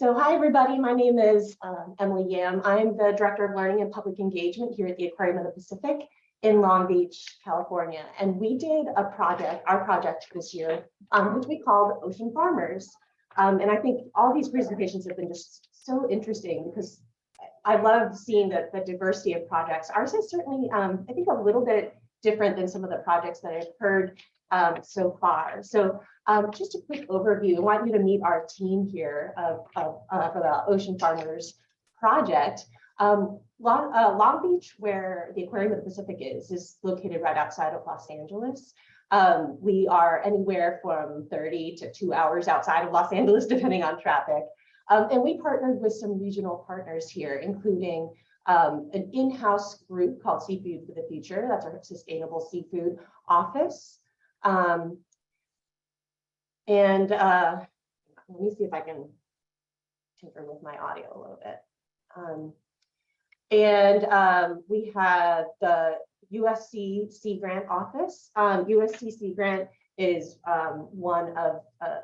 So hi, everybody. My name is Emily Yam. I'm the Director of Learning and Public Engagement here at the Aquarium of the Pacific in Long Beach, California. And we did a project, our project this year, which we called Ocean Farmers. And I think all these presentations have been just so interesting because I love seeing the diversity of projects. Ours is certainly, I think, a little bit different than some of the projects that I've heard so far. So just a quick overview. I want you to meet our team here for the Ocean Farmers project. Long Beach, where the Aquarium of the Pacific is located right outside of Los Angeles. We are anywhere from 30 to 2 hours outside of Los Angeles, depending on traffic. And we partnered with some regional partners here, including an in-house group called Seafood for the Future. That's our sustainable seafood office. Let me see if I can tinker with my audio a little bit. We have the USC Sea Grant office. USC Sea Grant is one of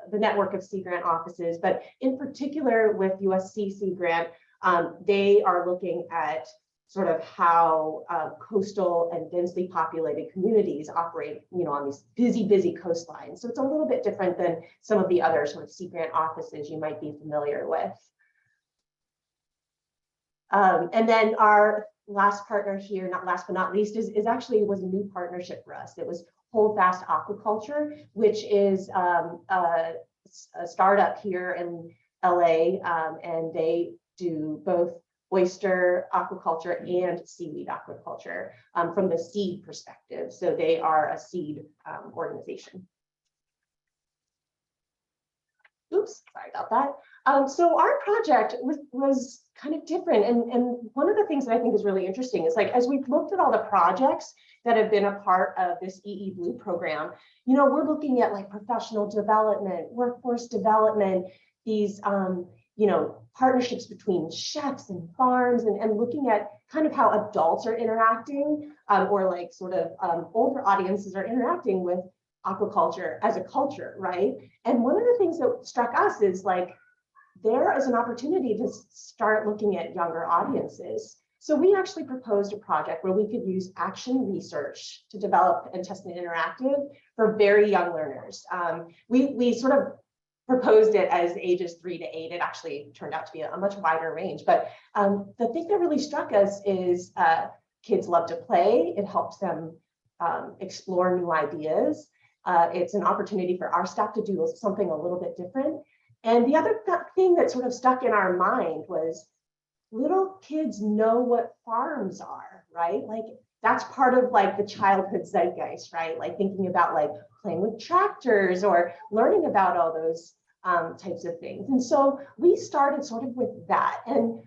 the network of Sea Grant offices, but in particular with USC Sea Grant, they are looking at sort of how coastal and densely populated communities operate, on these busy coastlines. So it's a little bit different than some of the other sort of Sea Grant offices you might be familiar with. And then our last partner here, not last but not least, was a new partnership for us. It was Holdfast Aquaculture, which is a startup here in LA, and they do both oyster aquaculture and seaweed aquaculture from the seed perspective. So they are a seed organization. Oops, sorry about that. So our project was kind of different. And one of the things that I think is really interesting is, like, as we've looked at all the projects that have been a part of this eeBLUE program, we're looking at like professional development, workforce development, these partnerships between chefs and farms, and looking at kind of how adults are interacting, or like sort of older audiences are interacting with aquaculture as a culture, right? And one of the things that struck us is, like, there is an opportunity to start looking at younger audiences. So we actually proposed a project where we could use action research to develop and test an interactive for very young learners. We sort of proposed it as ages 3 to 8. It actually turned out to be a much wider range. But the thing that really struck us is kids love to play. It helps them explore new ideas. It's an opportunity for our staff to do something a little bit different. And the other thing that sort of stuck in our mind was little kids know what farms are, right? Like, that's part of like the childhood zeitgeist, right? Like thinking about like playing with tractors or learning about all those types of things. And so we started sort of with that. And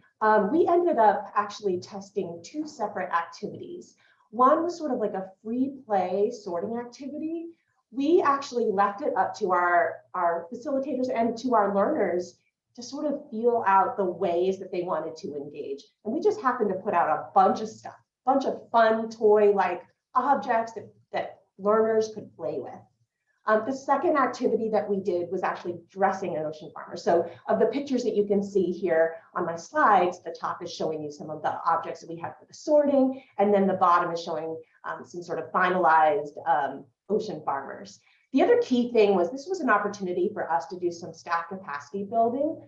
we ended up actually testing 2 separate activities. One was sort of like a free play sorting activity. We actually left it up to our facilitators and to our learners to sort of feel out the ways that they wanted to engage. And we just happened to put out a bunch of stuff, bunch of fun toy-like objects that learners could play with. The second activity that we did was actually dressing an ocean farmer. So of the pictures that you can see here on my slides, the top is showing you some of the objects that we had for the sorting, and then the bottom is showing some sort of finalized ocean farmers. The other key thing was this was an opportunity for us to do some staff capacity building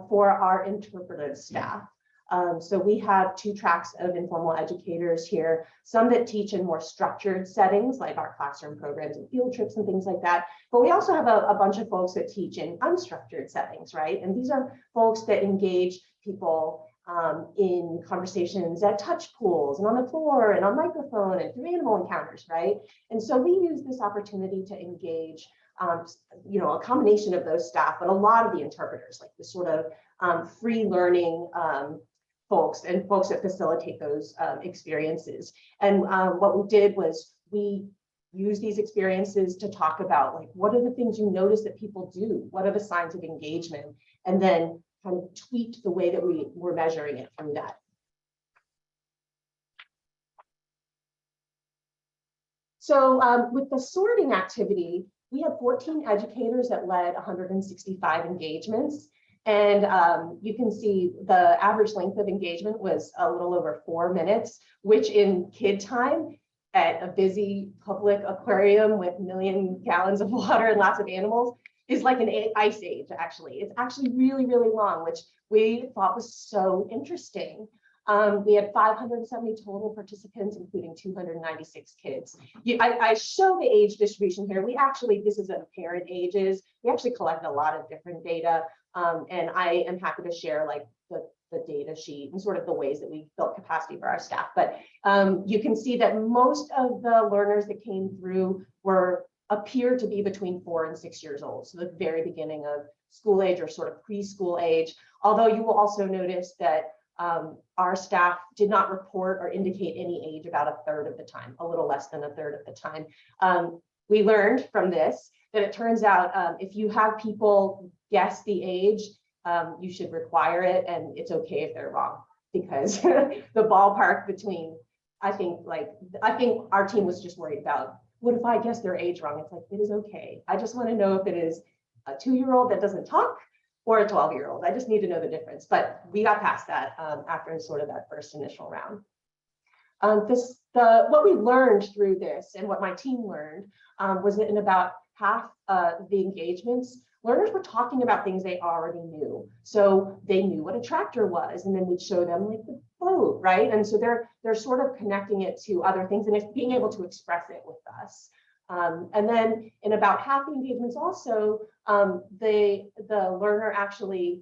for our interpretive staff. So we have 2 tracks of informal educators here, some that teach in more structured settings, like our classroom programs and field trips and things like that. But we also have a bunch of folks that teach in unstructured settings, right? And these are folks that engage people in conversations at touch pools and on the floor and on microphone and through animal encounters, right? And so we use this opportunity to engage a combination of those staff, but a lot of the interpreters, like the sort of free learning folks and folks that facilitate those experiences. And what we did was we use these experiences to talk about, like, what are the things you notice that people do? What are the signs of engagement? And then kind of tweaked the way that we were measuring it through that. So with the sorting activity, we had 14 educators that led 165 engagements. And you can see the average length of engagement was a little over 4 minutes, which in kid time at a busy public aquarium with 1,000,000 gallons of water and lots of animals is like an ice age, actually. It's actually really, really long, which we thought was so interesting. We had 570 total participants, including 296 kids. I show the age distribution here. This is apparent ages. We actually collected a lot of different data. And I am happy to share like the data sheet and sort of the ways that we built capacity for our staff. But you can see that most of the learners that came through appear to be between 4 and 6 years old. So the very beginning of school age or sort of preschool age. Although you will also notice that our staff did not report or indicate any age about a third of the time, a little less than a third of the time. We learned from this that it turns out if you have people guess the age, you should require it, and it's okay if they're wrong, because the ballpark between, I think our team was just worried about, what if I guess their age wrong? It's like, it is okay. I just want to know if it is a 2-year-old that doesn't talk or a 12-year-old. I just need to know the difference. But we got past that after sort of that first initial round. What we learned through this, and what my team learned, was that in about half the engagements, learners were talking about things they already knew. So they knew what a tractor was, and then we'd show them like the boat, right? And so they're sort of connecting it to other things and it's being able to express it with us. And then in about half the engagements also, the learner actually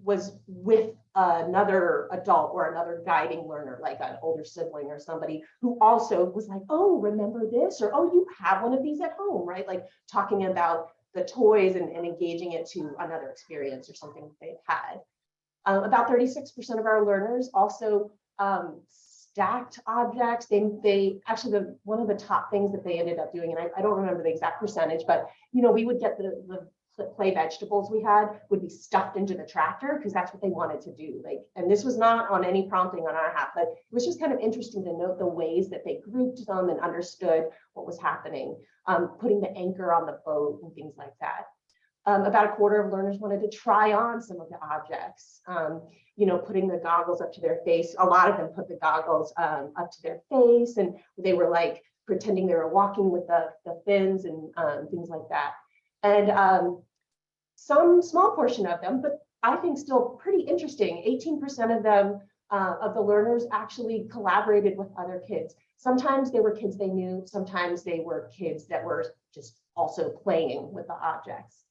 was with another adult or another guiding learner, like an older sibling or somebody who also was like, oh, remember this? Or, oh, you have one of these at home, right? Like talking about the toys and engaging it to another experience or something they've had. About 36% of our learners also stacked objects. They actually, one of the top things that they ended up doing, and I don't remember the exact percentage, but we would get the play vegetables we had would be stuffed into the tractor because that's what they wanted to do. And this was not on any prompting on our half, but it was just kind of interesting to note the ways that they grouped them and understood what was happening, putting the anchor on the boat and things like that. About a quarter of learners wanted to try on some of the objects, putting the goggles up to their face. A lot of them put the goggles up to their face, and they were like pretending they were walking with the fins and things like that. And some small portion of them, but I think still pretty interesting, 18% of them, of the learners actually collaborated with other kids. Sometimes they were kids they knew, sometimes they were kids that were just also playing with the objects.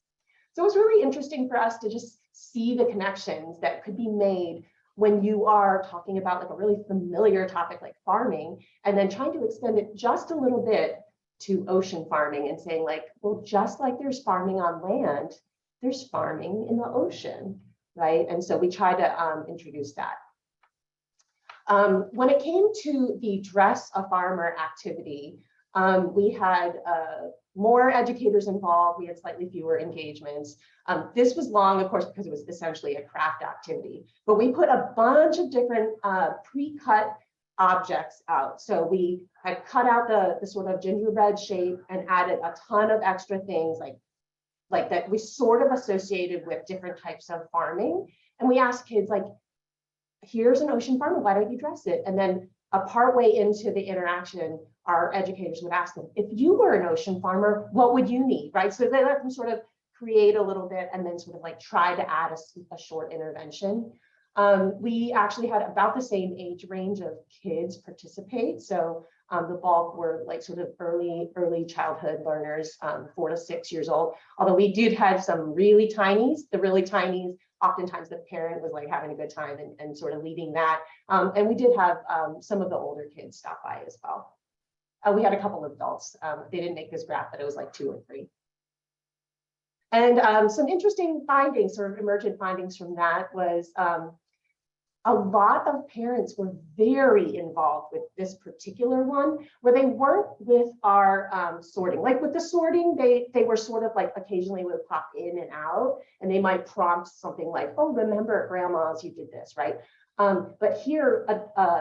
So it was really interesting for us to just see the connections that could be made when you are talking about like a really familiar topic like farming, and then trying to extend it just a little bit to ocean farming and saying like, well, just like there's farming on land, there's farming in the ocean, right? And so we try to introduce that. When it came to the Dress a Farmer activity, we had more educators involved. We had slightly fewer engagements. This was long, of course, because it was essentially a craft activity, but we put a bunch of different pre-cut objects out. So we had cut out the sort of gingerbread shape and added a ton of extra things like that we sort of associated with different types of farming. And we asked kids like, here's an ocean farmer, why don't you dress it? And then a part way into the interaction, our educators would ask them, if you were an ocean farmer, what would you need, right? So they let them sort of create a little bit and then sort of like try to add a short intervention. We actually had about the same age range of kids participate. So the bulk were like sort of early childhood learners, 4 to 6 years old. Although we did have some really tinies. The really tinies, oftentimes the parent was like having a good time and sort of leading that. And we did have some of the older kids stop by as well. We had a couple of adults. They didn't make this graph, but it was like 2 or 3. And some interesting findings, sort of emergent findings from that was a lot of parents were very involved with this particular one, where they weren't with our sorting. Like with the sorting, they were sort of like occasionally would pop in and out, and they might prompt something like, oh, remember at grandma's you did this, right? But here,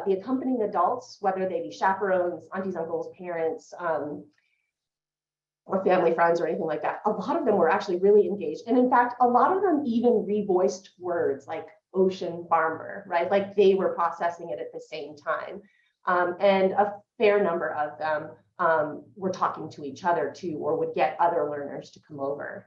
the accompanying adults, whether they be chaperones, aunties, uncles, parents, or family friends or anything like that. A lot of them were actually really engaged. And in fact, a lot of them even revoiced words like ocean farmer, right? Like they were processing it at the same time. And a fair number of them were talking to each other too, or would get other learners to come over.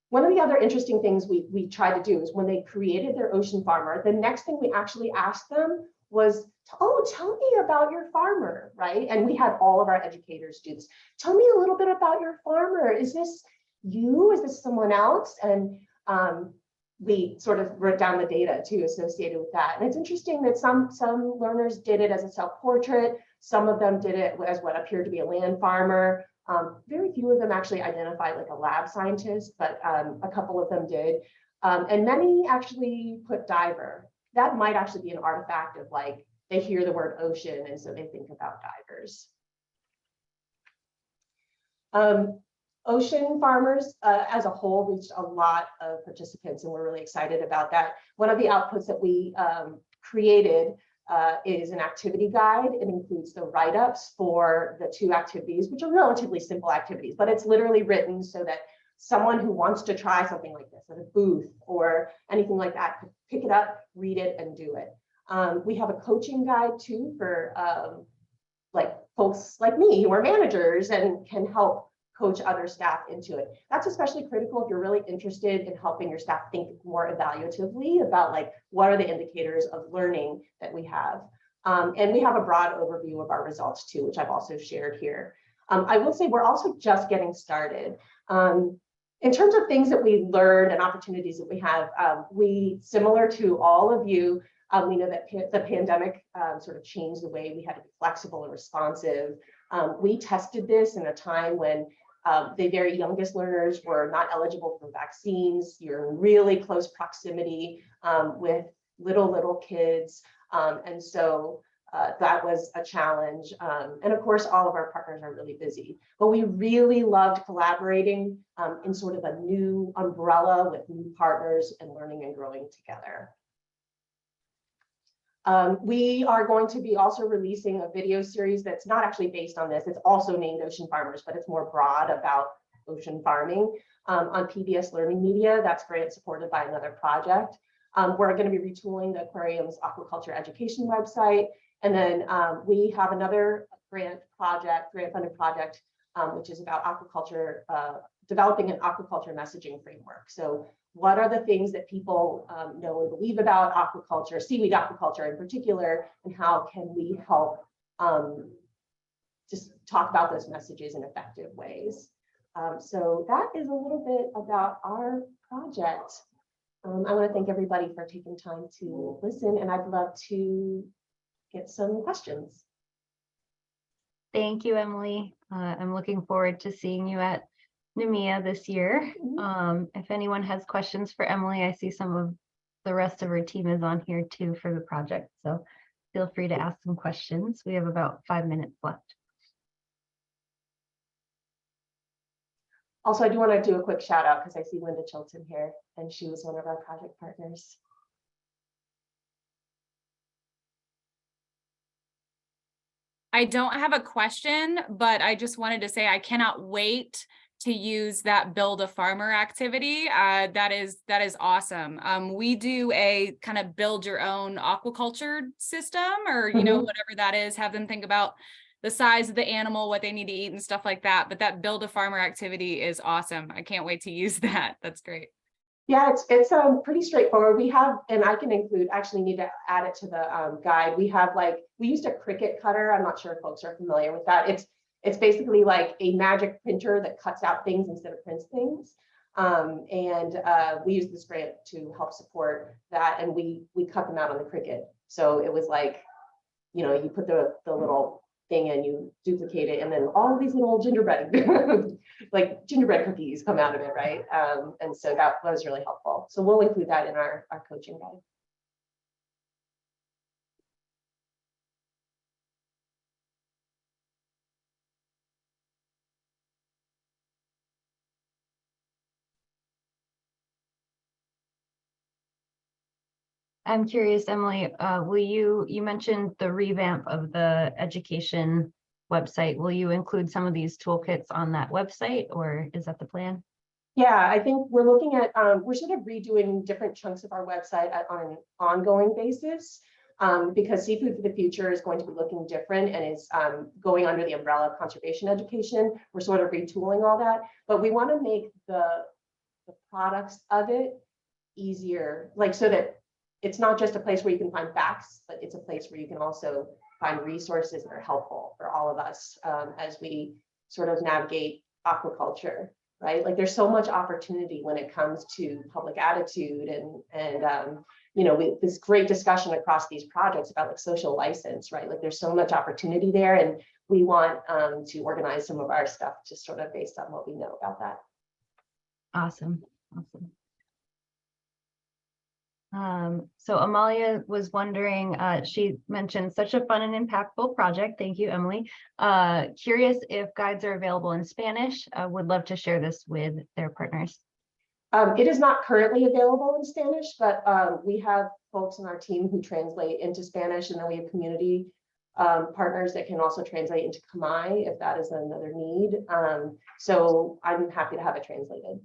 One of the other interesting things we tried to do is when they created their ocean farmer, the next thing we actually asked them was, oh, tell me about your farmer, right? And we had all of our educators do this. Tell me a little bit about your farmer. Is this you? Is this someone else? And we sort of wrote down the data too associated with that. And it's interesting that some learners did it as a self-portrait. Some of them did it as what appeared to be a land farmer. Very few of them actually identified like a lab scientist, but a couple of them did. And many actually put diver. That might actually be an artifact of like, they hear the word ocean and so they think about divers. Ocean farmers as a whole reached a lot of participants, and we're really excited about that. One of the outputs that we created is an activity guide. It includes the write-ups for the 2 activities, which are relatively simple activities, but it's literally written so that someone who wants to try something like this at a booth or anything like that could pick it up, read it, and do it. We have a coaching guide too for like folks like me who are managers and can help coach other staff into it. That's especially critical if you're really interested in helping your staff think more evaluatively about like, what are the indicators of learning that we have? And we have a broad overview of our results too, which I've also shared here. I will say we're also just getting started. In terms of things that we learned and opportunities that we have, we, similar to all of you, we know that the pandemic sort of changed the way we had to be flexible and responsive. We tested this in a time when the very youngest learners were not eligible for vaccines. You're in really close proximity with little kids. And so that was a challenge. And of course, all of our partners are really busy, but we really loved collaborating in sort of a new umbrella with new partners and learning and growing together. We are going to be also releasing a video series that's not actually based on this. It's also named Ocean Farmers, but it's more broad about ocean farming on PBS Learning Media. That's grant supported by another project. We're going to be retooling the Aquarium's aquaculture education website. And then we have another grant funded project, which is about aquaculture, developing an aquaculture messaging framework. So what are the things that people know and believe about aquaculture, seaweed aquaculture in particular, and how can we help just talk about those messages in effective ways? So that is a little bit about our project. I want to thank everybody for taking time to listen, and I'd love to get some questions. Thank you, Emily. I'm looking forward to seeing you at NMEA this year. If anyone has questions for Emily, I see some of the rest of her team is on here too for the project. So feel free to ask some questions. We have about 5 minutes left. Also, I do want to do a quick shout out because I see Linda Chilton here, and she was one of our project partners. I don't have a question, but I just wanted to say I cannot wait to use that build a farmer activity. That is awesome. We do a kind of build your own aquaculture system, or you know, whatever that is, have them think about the size of the animal, what they need to eat and stuff like that. But that build a farmer activity is awesome. I can't wait to use that. That's great. Yeah, it's pretty straightforward. We have, and I can include, actually need to add it to the guide. We have like, we used a Cricut cutter. I'm not sure if folks are familiar with that. It's basically like a magic printer that cuts out things instead of prints things. We use this grant to help support that, and we cut them out on the Cricut. So it was like, you know, you put the little thing and you duplicate it, and then all these little gingerbread like gingerbread cookies come out of it, right? And so that was really helpful. So we'll include that in our coaching guide. I'm curious, Emily, you mentioned the revamp of the education website. Will you include some of these toolkits on that website, or is that the plan? Yeah, I think we're looking at, we're sort of redoing different chunks of our website on an ongoing basis, because Seafood for the Future is going to be looking different and is going under the umbrella of conservation education. We're sort of retooling all that, but we want to make the products of it easier, like so that it's not just a place where you can find facts, but it's a place where you can also find resources that are helpful for all of us as we sort of navigate aquaculture. Right, like there's so much opportunity when it comes to public attitude and you know, this great discussion across these projects about like social license, right? Like there's so much opportunity there, and we want to organize some of our stuff just sort of based on what we know about that. Awesome. So Amalia was wondering, she mentioned such a fun and impactful project. Thank you, Emily. Curious if guides are available in Spanish. Would love to share this with their partners. It is not currently available in Spanish, but we have folks in our team who translate into Spanish, and then we have community partners that can also translate into Khmer if that is another need. So I'm happy to have it translated.